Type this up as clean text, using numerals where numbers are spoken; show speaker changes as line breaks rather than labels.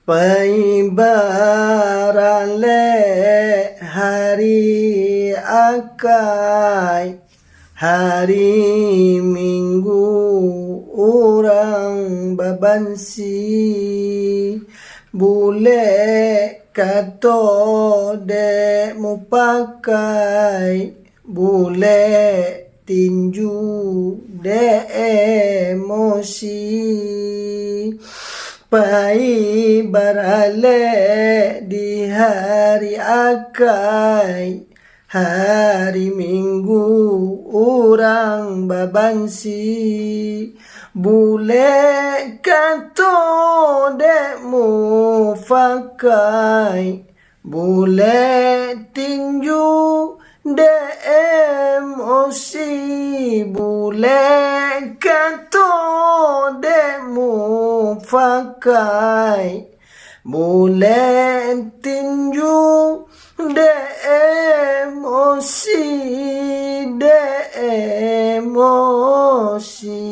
Paibarale hari akai, hari Minggu orang babansi, bule kato de mu pakai, bule tinju de emosi. Paibarale di hari akai, hari Minggu orang babansi, bule kato demu fakai, bule tinju de emosi, bule kato demu fakai, bule tinju de emosi, de emosi.